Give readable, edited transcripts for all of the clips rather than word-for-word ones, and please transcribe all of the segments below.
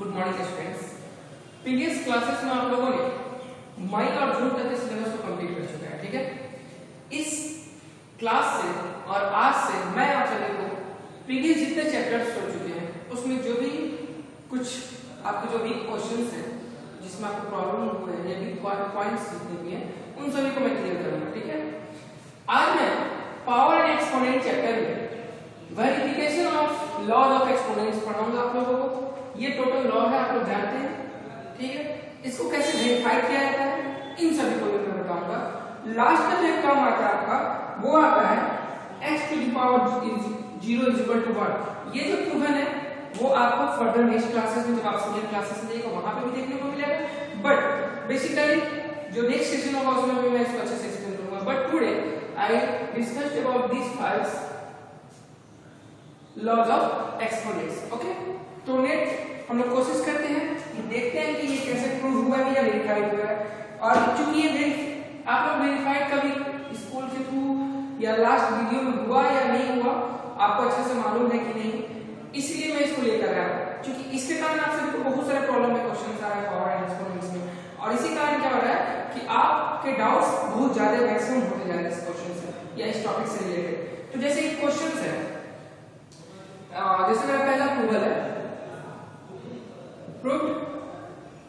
Good morning students. Previous classes में आप लोगों ने मई और जून तक के सिलेबस को कंप्लीट कर चुका है, ठीक है। इस क्लास से और आज से मैं आप सभी को प्रीवियस जितने चैप्टर्स हो चुके हैं उसमें जो भी कुछ आपके जो वीक क्वेश्चंस हैं जिसमें आपको प्रॉब्लम हुए हैं या वीक पॉइंट्स जितने भी हैं उन सभी को मैं क्लियर करूंगा, ठीक है। आज मैं पावर एंड एक्सपोनेंट चैप्टर में verification of laws of exponents पढ़ाऊंगा आप लोगों को। ये टोटल लॉ है, आप लोग जानते हैं, ठीक है। इसको कैसे वेरीफाई किया जाता है इन सभी को मैं बताऊंगा। लास्ट में जो एक टर्म आता है आपका वो आता है x to the power 0 is equal to 1। ये जो प्रूवन है वो आपको फर्दर नेक्स्ट क्लासेस में जब आप सीनियर क्लासेस में जाएगा वहां पे भी देखने को मिलेगा, बट बेसिकली जो नेक्स्ट सेशन होगा उसमें भी मैं इसको अच्छे से एक्सप्लेन करूंगा। But today I discussed about these 5 laws of exponents, okay. तो नेट हम लोग कोशिश करते हैं कि देखते हैं कि ये कैसे प्रूव हुआ है या वेरीफाई हुआ है। और चूंकि ये आप लोग वेरीफाई कभी स्कूल के थ्रू या लास्ट वीडियो में हुआ या नहीं हुआ आपको अच्छे से मालूम है कि नहीं, इसलिए मैं इसको लेकर आया हूं। क्योंकि इसके कारण आप सभी को बहुत सारे प्रॉब्लम में क्वेश्चन आ रहा है पावर एंड एक्सपोनेंट्स में, और इसी कारण क्या हो रहा है कि आपके डाउट्स बहुत ज्यादा मैक्सिमम होते जा रहे हैं इस क्वेश्चन से या इस टॉपिक से रिलेटेड। तो जैसे ये क्वेश्चन है, जैसे मेरा पहला प्रूवल है proved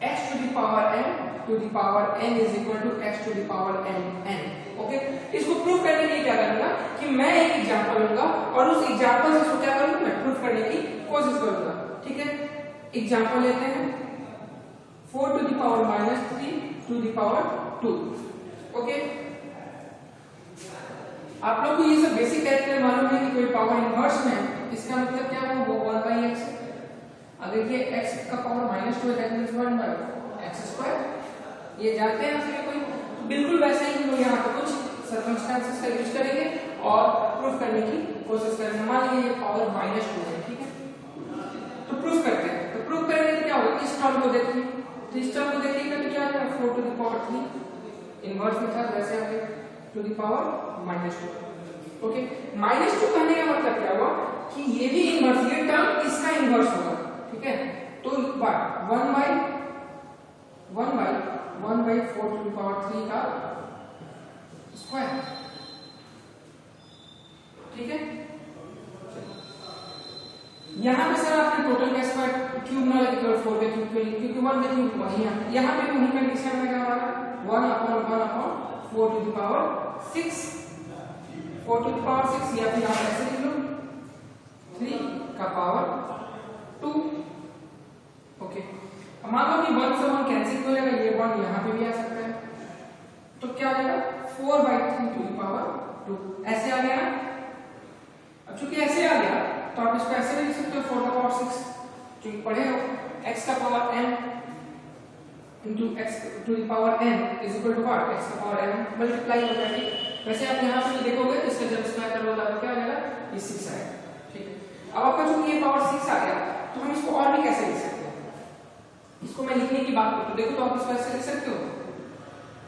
x to the power n to the power n is equal to x to the power n, okay. इसको प्रूव करने के लिए क्या करूंगा कि मैं एक एग्जांपल लूंगा और उस एग्जांपल से इसको क्या करूंगा मैं प्रूव करने की कोशिश करूंगा, ठीक है। एग्जांपल लेते हैं 4 to the power -3 to the power 2, okay. आप लोग को ये सब बेसिक कैरेक्टर मालूम है कि कोई पावर इनवर्स में इसका मतलब क्या होगा वो 1/x। अगर ये x का पावर -2 है दैट मींस 1/x², ये जानते हैं आप कोई। तो बिल्कुल वैसे ही हम लोग यहाँ पर कुछ सर्कमस्टेंसेस का यूज करेंगे और प्रूफ करने की कोशिश करेंगे। मान लीजिए ये पावर -2 है, ठीक है, तो प्रूफ करते हैं। तो प्रूफ करने के क्या होगा, इस टर्म को देखिए, तो इस टर्म को देखिएगा तो क्या आएगा 4 to the power 3 इनवर्स में था वैसे आ गया to the power -2, ओके। -2 कहने का मतलब क्या हुआ कि ये भी इनवर्स, ये टर्म इसका इनवर्स होगा, ठीक है। तो 1/4 to the power 3 का स्क्वायर, ठीक है। यहां पे सर आपने टोटल का स्क्वायर क्यूब ना लगे केवल 4 के क्यूब के लिए, क्योंकि 1 के क्यूब वही है। यहां पे वही कंडीशन में क्या हमारा 1/4 to the power 6, 4 to the power 6, या फिर आप ऐसे लिख लो 3 का पावर 2, ओके। मान लो कि 1 से 1 कैंसिल हो जाएगा, ये 1 यहाँ पे भी आ सकता है, तो क्या आ जाएगा 4/3 to the power 2, ऐसे आ गया ना। अब चूंकि ऐसे आ गया तो आप इसको ऐसे लिख सकते हो 4 का पावर 6, क्योंकि पढ़े हो x का power n into x to the power n is equal to what, x का पावर n मल्टीप्लाई होता है। वैसे आप यहाँ पे देखोगे तो इसका जब स्क्वायर करोगे तो क्या आ जाएगा, ये 6 आएगा, ठीक है। अब आपका चूंकि ये पावर 6 आ गया तो हम इसको और भी कैसे लिख सकते हैं, इसको मैं लिखने की बात करता हूं। देखो तो आप इसको ऐसे लिख सकते हो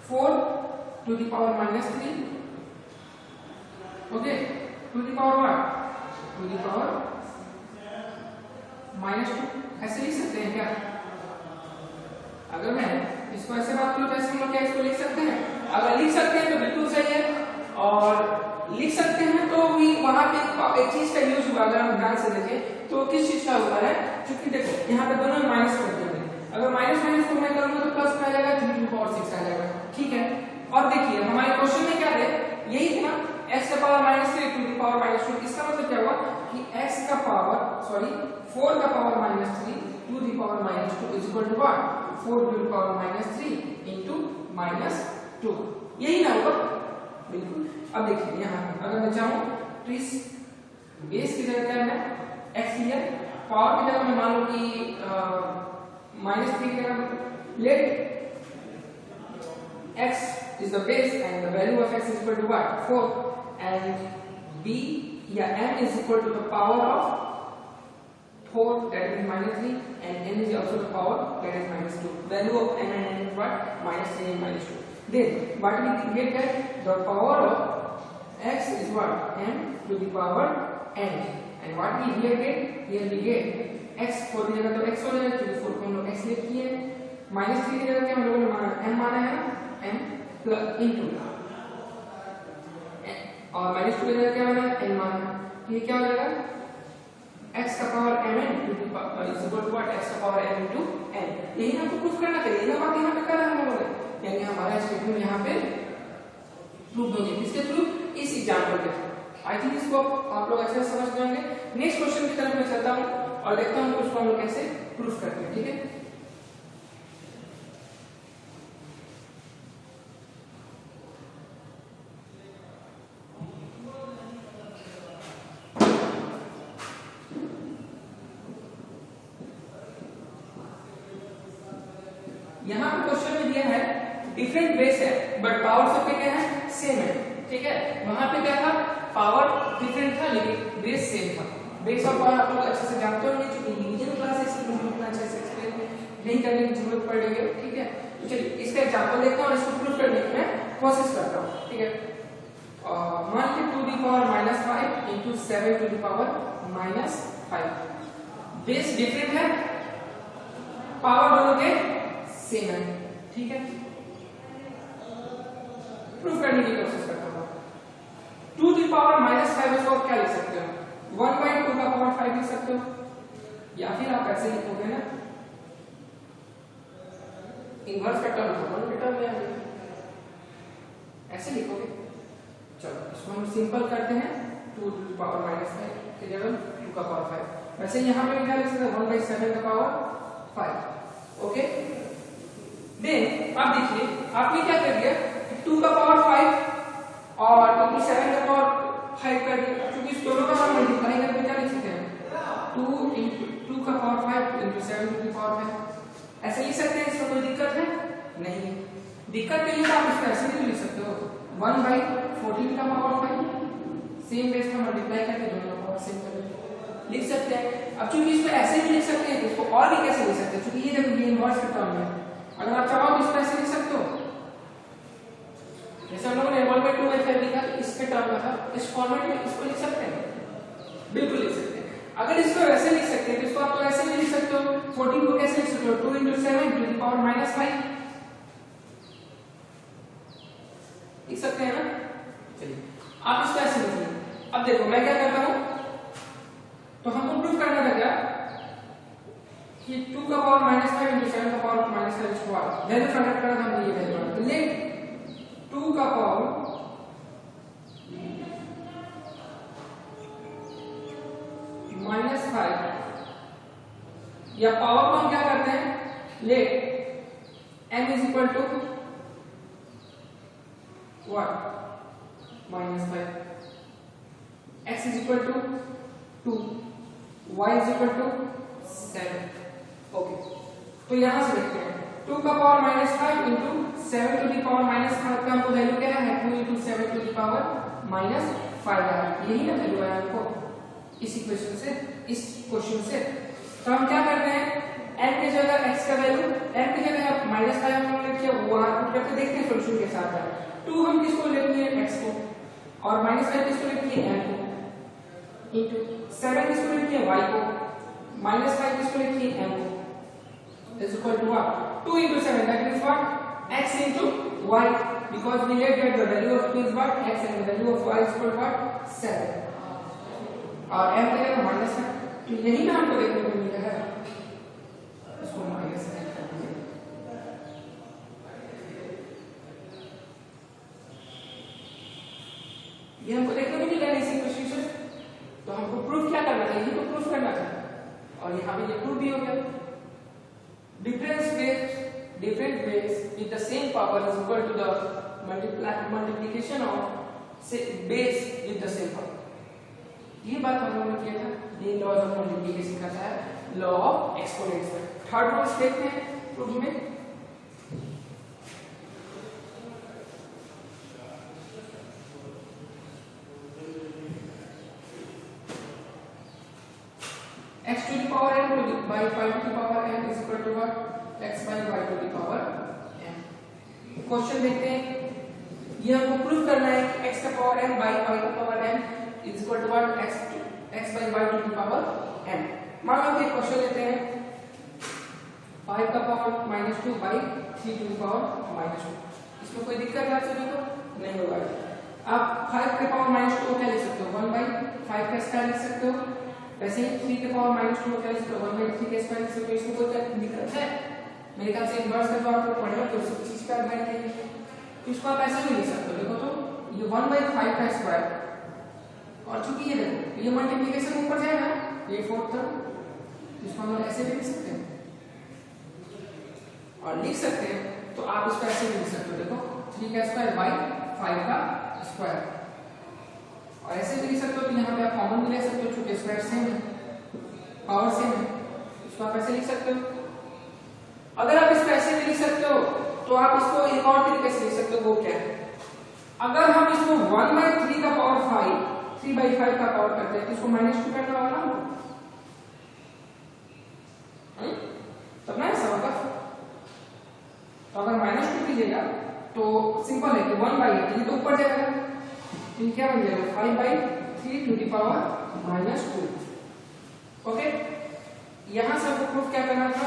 4 to the power -3, okay, to the power what, to the power -2, ऐसे लिख सकते हैं क्या। अगर मैं इसको ऐसे बात करूं तो ऐसे हम लोग क्या इसको लिख सकते हैं, अगर लिख सकते हैं तो बिल्कुल सही है, और लिख सकते हैं तो भी वहां पे एक चीज का यूज हुआ, अगर हम ध्यान से देखें तो किस चीज का हुआ है, क्योंकि देखो यहाँ पे दोनों माइनस कर दिए, अगर माइनस को मैं करूंगा तो प्लस में आ जाएगा 3 to the power 6 आ जाएगा, ठीक है। और देखिए हमारे क्वेश्चन में क्या है, यही था x का पावर -3 to the power -2, इसका मतलब क्या हुआ कि x का पावर 4 का power -3 to the power -2 is equal to what, 4 to the power -3 into -2, यही ना होगा, बिल्कुल। अब देखिए यहाँ अगर मैं चाहूं तो इस बेस की जगह क्या है x लिया, पावर की जगह मैं मान लो कि -3 के नाम late x is the base and the value of x is equal to what, 4, and b या m is equal to the power of 4 that is -3 and n is also the power that is -2. Value of m and n is what, -3 and -2. Then what we get that the power of x is what, n to the power n, and what we here get, here we get x 4 की जगह तो x हो जाएगा क्योंकि 4 को हम लोग x लिख किए, -3 की जगह क्या हम लोगों ने माना m माना है ना, m प्लस इनटू, और -2 की जगह क्या माना है, n माना है, ये क्या हो जाएगा x का power mn to the power is equal to what, x का पावर n इनटू n। यही हमको प्रूफ करना था, यही बात यहाँ पे कर रहे हैं हम लोग, यानी हमारा स्टेटमेंट यहाँ पे प्रूफ हो गया। किसके थ्रू, इस एग्जांपल के थ्रू। आई थिंक इसको आप लोग अच्छे से समझ जाएंगे। नेक्स्ट क्वेश्चन की तरफ मैं चलता हूँ और देखता हूँ उसको हम लोग कैसे प्रूफ करते हैं, ठीक है। यहाँ पे क्वेश्चन में दिया है डिफरेंट बेस है बट पावर सबके क्या है, सेम है, ठीक है। वहां पे क्या था, पावर डिफरेंट था लेकिन बेस सेम था। बेस और पावर आप लोग अच्छे से जानते होंगे, क्योंकि डिवीजन क्लास है, इसलिए मुझे उतना अच्छे से एक्सप्लेन नहीं करने की जरूरत पड़ रही है, ठीक है। तो चलिए इसका एग्जांपल देखते हैं और इसको प्रूफ करने की मैं कोशिश करता हूँ, ठीक है। मान लीजिए 2 की power -5 into 7 to the power -5, base different है, पावर दोनों के सेम है, ठीक है। प्रूफ करने की कोशिश करता हूँ। 2 की पावर -5 इसको आप क्या लिख सकते हो, 1/2 का पावर 5 लिख सकते हो, या फिर आप ऐसे लिखोगे ना, इनवर्स का टर्म होगा, वन टर्म में ऐसे लिखोगे। चलो इसको हम सिंपल करते हैं, 2 to the power -5 की जगह 2 का पावर 5। वैसे यहाँ पे क्या लिख सकते हैं, 1/7 का पावर 5, ओके। देन अब देखिए आपने क्या कर दिया, 2 का पावर 5 और इंटू 7 का पावर 5 कर दिया, क्योंकि इस दोनों का हम मल्टीप्लाई करके क्या लिख सकते हैं, 2 का पावर 5 इंटू 7 की पावर 5, ऐसे लिख सकते हैं। इसमें कोई दिक्कत है नहीं, दिक्कत नहीं है, आप इसको ऐसे भी लिख सकते हो, 1/14 का पावर 5, सेम बेस का मल्टीप्लाई करके दोनों का पावर सेम कर लिख सकते हैं। अब चूंकि इसको ऐसे भी लिख सकते हैं, इसको और भी कैसे लिख सकते हैं, क्योंकि ये देखो ये इनवर्स का टर्म है, अगर आप चाहो तो इसको ऐसे लिख सकते हो, जैसे हम लोगों ने 1/2 लिखा इसके टर्म में था, इस फॉर्मेट में इसको लिख सकते हैं, बिल्कुल लिख सकते हैं। अगर इसको ऐसे लिख सकते हैं तो इसको आप तो ऐसे भी लिख सकते हो, 14 को कैसे लिख सकते हो, 2 into 7 to the power -5 लिख सकते हैं ना। चलिए आप इसको ऐसे लिखिए। अब देखो मैं क्या करता हूं, तो हमको प्रूफ करना था क्या कि 2 का पावर -5 into 7 का power -5 square value find out करना था, हमने ये वैल्यू तो लेट 2 का पावर -5 या पावर को हम क्या करते हैं, let n is equal to what, -5, x is equal to 2, y is equal to 7, okay. तो यहां से देखते हैं 2 का power -5 into 7 to the power -5 का हमको वैल्यू क्या है, 2 इंटू 7 टू दी पावर -5 है, यही ना वैल्यू है हमको इस इक्वेशन से, इस क्वेश्चन से। तो हम क्या करते हैं, n की जगह x का वैल्यू, n की जगह -5 हम लोग लिखिए, वहां पुट करके देखते हैं सॉल्यूशन के साथ है। 2 हम किसको लेंगे, x को, और -5 किसको लिखिए, n को, इंटू 7 किसको लिखिए, y को, -5 किसको लिखिए, m को, is equal to what, 2 into 7, that is what, x into y, because we let that the value of 2 is what, x, and the value of y is equal to what, 7, और m की जगह -5, तो यही ना हमको देखने को मिला है, इसको माइनस कर दीजिए। ये हमको देखने को मिला है इसी क्वेश्चन से, तो हमको प्रूफ क्या करना था, यही तो प्रूफ करना था, और यहाँ पे ये प्रूफ भी हो गया। different base with the same power is equal to the multiplication of base with the same power। ये बात हम लोगों ने किया था, ये लॉ ऑफ मल्टीप्लिकेशन का था, law of exponential. Third rule देखते हैं प्रूफ में। x to the power n by 5 to the power n is equal to what, x by y to the power n। Question देखते हैं, ये हमको proof करना है कि x का पावर n by y का power n is equal to what, x by y to the power n। मान लो कि क्वेश्चन लेते हैं 5 का power -2 by 3 to the power -2। इसमें कोई दिक्कत है आप सभी को? नहीं होगा। आप 5 के पावर -2 को क्या लिख सकते हो? 1 by 5 का स्क्वायर लिख सकते हो। वैसे ही 3 के पावर -2 को क्या लिख सकते हो? 1 by 3 का स्क्वायर लिख सकते हो। इसमें कोई दिक्कत है? मेरे ख्याल से इनवर्स का जो आपको पढ़ेगा तो उसी चीज का अध्ययन करेंगे। इसको आप ऐसे भी लिख सकते हो। देखो तो ये 1 by 5 का स्क्वायर, और चूंकि ये देखो ये मल्टीप्लिकेशन ऊपर जाएगा, ये 4 टर्म, इसको हम ऐसे भी लिख सकते हैं और लिख सकते हैं तो आप इसको ऐसे भी लिख सकते हो। देखो 3 का स्क्वायर बाई 5 का स्क्वायर, और ऐसे भी लिख सकते हो कि यहाँ पे आप कॉमन भी ले सकते हो, चूंकि स्क्वायर सेम है, पावर सेम है, इसको आप ऐसे लिख सकते हो। अगर आप इसको ऐसे भी लिख सकते हो तो आप इसको एक और तरीके से लिख सकते हो। वो क्या है? अगर हम इसको 1 by 3 का पावर 5 3 by 5 का पावर करते हैं तो इसको -2 करना होगा ना, तब ना ऐसा होगा। तो अगर -2 कीजिएगा तो सिंपल है कि 1 by 8 ये तो ऊपर जाएगा, तो क्या बन जाएगा 5 by 3 to the power -2। Okay, यहां से हमको प्रूफ क्या करना था?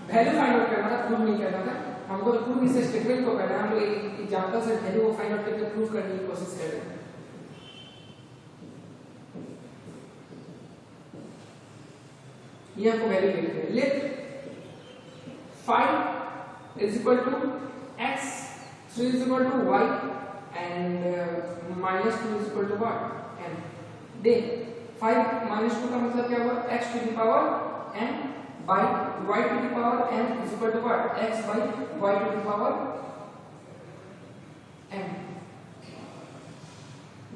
वैल्यू फाइंड आउट करना था, प्रूफ नहीं करना था हमको। तो प्रूफ इस स्टेटमेंट को करना है, हम लोग एक एग्जांपल से वैल्यू को फाइंड आउट करके प्रूफ करने की कोशिश कर रहे हैं। ये आपको वैल्यू लिखते हैं। Let 5 is equal to x, 3 is equal to y and -2 is equal to what? n। देख 5 -2 का मतलब क्या हुआ? x to the power n by y to the power n is equal to what? x by y to the power n।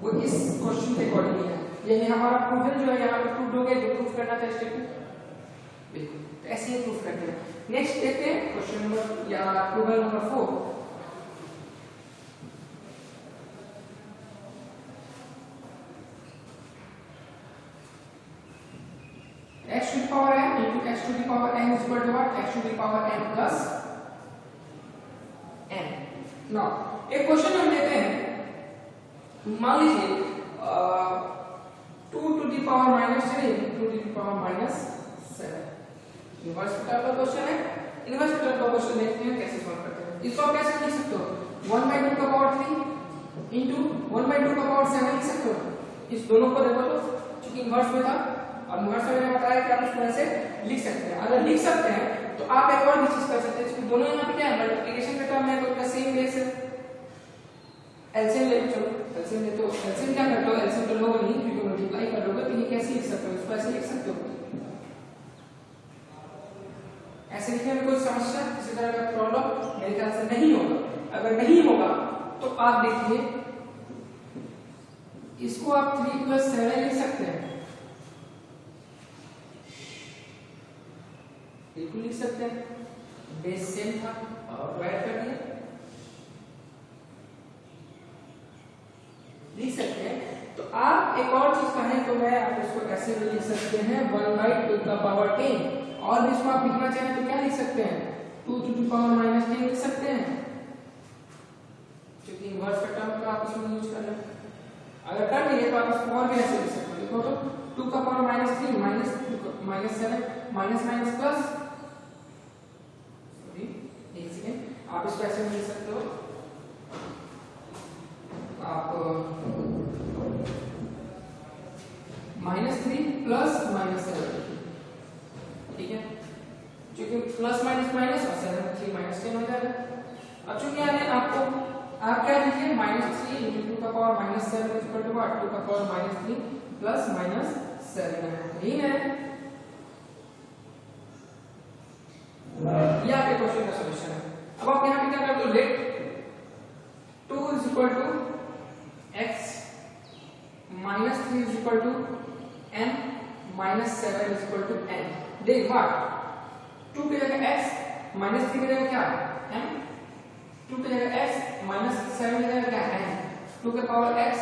वो इस question के according है, यानी हमारा प्रूफ जो है यहाँ पे प्रूफ हो गया जो प्रूफ करना था स्टेटमेंट। बिल्कुल, तो ऐसे ही प्रूफ करते हैं। नेक्स्ट देखते हैं क्वेश्चन नंबर या प्रूवल number 4। x to the power n into x to the power n is equal to what? x to the power n plus n। Now एक क्वेश्चन हम लेते हैं, मान लीजिए 2 to the power -3 to the power -7। Inverse type का question है। Inverse type का question देखते हैं कैसे सॉल्व करते हैं। इसको आप कैसे लिख सकते हो? 1 by 2 का पावर 3 into 1 by 2 का पावर 7 लिख सकते हो। इस दोनों को देखो तो चूंकि इनवर्स में था, अब इनवर्स में मैंने बताया कि आप इस तरह से लिख सकते हैं। अगर लिख सकते हैं तो आप एक और भी चीज कर सकते हैं, क्योंकि दोनों यहाँ पे क्या है? मल्टीप्लिकेशन का टर्म है, तो उनका सेम बेस है। एलसीएम ले चलो, एलसीएम ले, तो एलसीएम क्या करते हो? एलसीएम तो लोगे नहीं, क्योंकि मल्टीप्लाई करोगे तो ये कैसे लिख सकते हो? इसको ऐसे लिख सकते हो। ऐसे लिखने में कोई समस्या, किसी तरह का प्रॉब्लम मेरे ख्याल से नहीं होगा। अगर नहीं होगा तो आप देखिए इसको आप 3 + 7 लिख सकते हैं, बिल्कुल लिख सकते हैं। बेस सेम था और ऐड कर दिया, लिख सकते हैं। तो आप एक और चीज कहें तो मैं आप इसको ऐसे भी लिख सकते हैं 1 by 2 का पावर 10, और भी इसको आप लिखना चाहें तो क्या लिख सकते हैं? 2 to the power -10 लिख सकते हैं, क्योंकि इनवर्स का टर्म तो आप इसमें यूज कर रहे हैं। अगर कर दिए तो आप इसको और भी ऐसे लिख सकते हो। देखो तो 2 का पावर -3 -7 माइनस प्लस, सॉरी एक सेकंड, आप इसको ऐसे लिख सकते हो। आप -3 प्लस -7, ठीक है, क्योंकि प्लस माइनस माइनस और 7 3 -10 हो जाएगा। अब चूंकि यानी आपको आप क्या लिखिए? -3 into 2 का power -7 is equal to what? 2 का पावर -3 प्लस -7 यही है। ये आपके क्वेश्चन का सॉल्यूशन है। अब आप यहाँ पे क्या करते हो? Let 2 is equal to x -3 is equal to n -7 is equal to n। देख बात 2 की जगह x, -3 की जगह क्या? m, 2 की जगह x, -7 की जगह क्या? n, 2 के पावर x,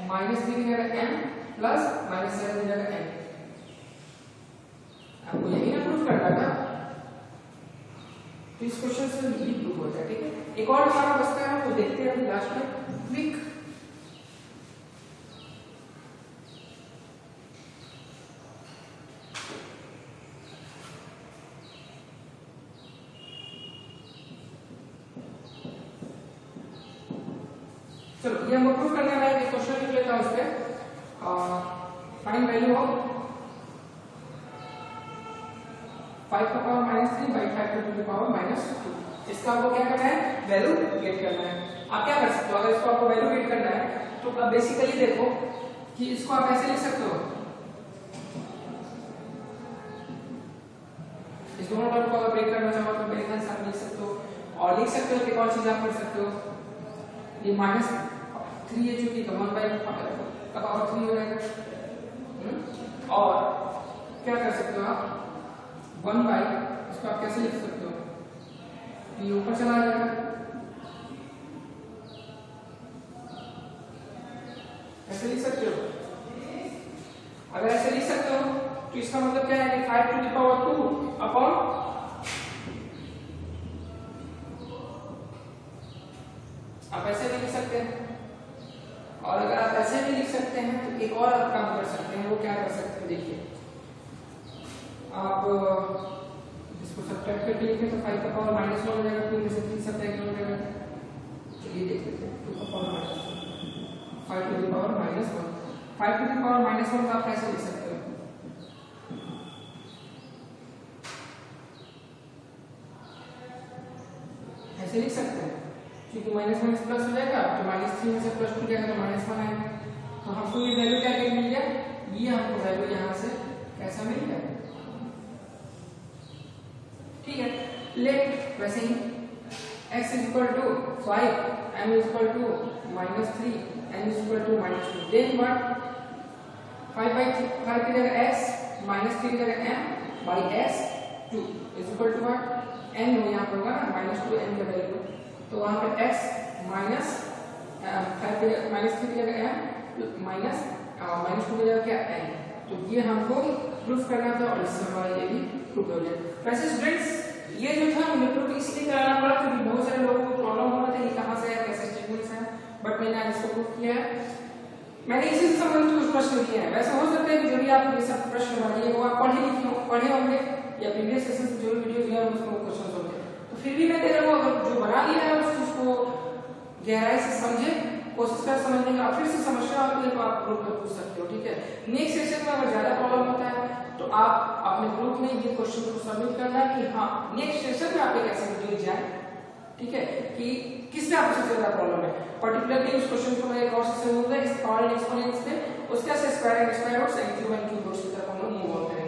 -3 की जगह m प्लस -7 की जगह n। आपको यही ना प्रूफ करना था, तो इस क्वेश्चन से यही प्रूफ होता है। ठीक है, एक और हमारा बचता है, वो देखते हैं अभी लास्ट में। क्विक चलो ये हमको प्रूव करने वाला है, क्वेश्चन लिख लेता हूं उस पे। फाइंड वैल्यू ऑफ 5 का power -3 by 5 to the power -2। इसका आपको क्या करना है, वैल्यू गेट करना है। आप क्या कर सकते हो, अगर इसको आपको वैल्यू गेट करना है तो आप बेसिकली देखो कि इसको आप ऐसे लिख सकते हो, इस दोनों टर्म को अगर ब्रेक करना चाहो तो मेरे ख्याल से आप लिख सकते हो। और लिख सकते हो कि कौन चीज आप कर सकते हो, ये -3 है जो कि 1/3 हो जाएगा। और क्या कर सकते हो आप, 1/, इसको आप कैसे लिख सकते हो, ये ऊपर चला जाएगा, ऐसे लिख सकते हो। अगर ऐसे लिख सकते हो तो इसका मतलब क्या है कि 5 to the power 2 अपॉन आप ऐसे भी लिख सकते हैं। और अगर आप ऐसे भी लिख सकते हैं तो एक और आप काम कर सकते हैं, वो क्या कर सकते हैं, देखिए आप इसको सब्ट्रैक्ट करके लिखें तो 5 का पावर -1 हो जाएगा, 2 में से 3 सब्ट्रैक्ट हो जाएगा। चलिए देख लेते हैं, 2 का power -1, 5 to the power -1, 5 to the power -1 आप कैसे लिख सकते हो, ऐसे लिख सकते हैं, क्योंकि माइनस प्लस हो जाएगा तो -3 में से +2 जाएगा तो -1 आएगा। तो हमको ये वैल्यू क्या मिल गया, ये हमको वैल्यू यहाँ से कैसा मिल गया, ठीक है। लेट वैसे ही x = 5, m = -3, n = -2, then what, 5 की जगह x, -3 की जगह m by s 2 = what, n हो यहाँ पर होगा ना, -2n का वैल्यू, तो वहां पे x माइनस 5 की जगह -3 की जगह m माइनस -2 की जगह क्या n। तो ये हमको प्रूफ करना था और इससे हमारा ये भी प्रूफ हो गया। वैसे स्टूडेंट्स ये जो था मुझे प्रूफ इसलिए कराना पड़ा क्योंकि बहुत सारे लोगों को प्रॉब्लम हो रहा था कि कहां से है, कैसे स्टेटमेंट्स हैं, बट मैंने आज इसको प्रूफ किया है। मैंने इसी से संबंधित कुछ प्रश्न किए हैं। वैसे हो सकता है कि जो भी आप ये सब प्रश्न बनाइए वो आप पढ़े होंगे या प्रीवियस सेशन से जो भी वीडियो दिया है उसमें क्वेश्चन होंगे, तो फिर भी मैं कह रहा हूं अगर जो बना लिया है उस चीज को गहराई से समझे, कोशिश कर समझने का, फिर से समस्या होती है तो आप ग्रुप में पूछ सकते हो, ठीक है। नेक्स्ट सेशन में अगर ज्यादा प्रॉब्लम होता है तो आप अपने ग्रुप में ये क्वेश्चन को सबमिट करना कि हाँ नेक्स्ट सेशन में आप एक ऐसे वीडियो जाए, ठीक है, कि किसमें आपको सबसे ज्यादा प्रॉब्लम है। पर्टिकुलरली उस क्वेश्चन को मैं एक और सेशन दूंगा इस पावर एक्सपोनेंट्स पे, उसका से square and square root sign cube and cube roots की तरफ हम लोग मूव ऑन करेंगे।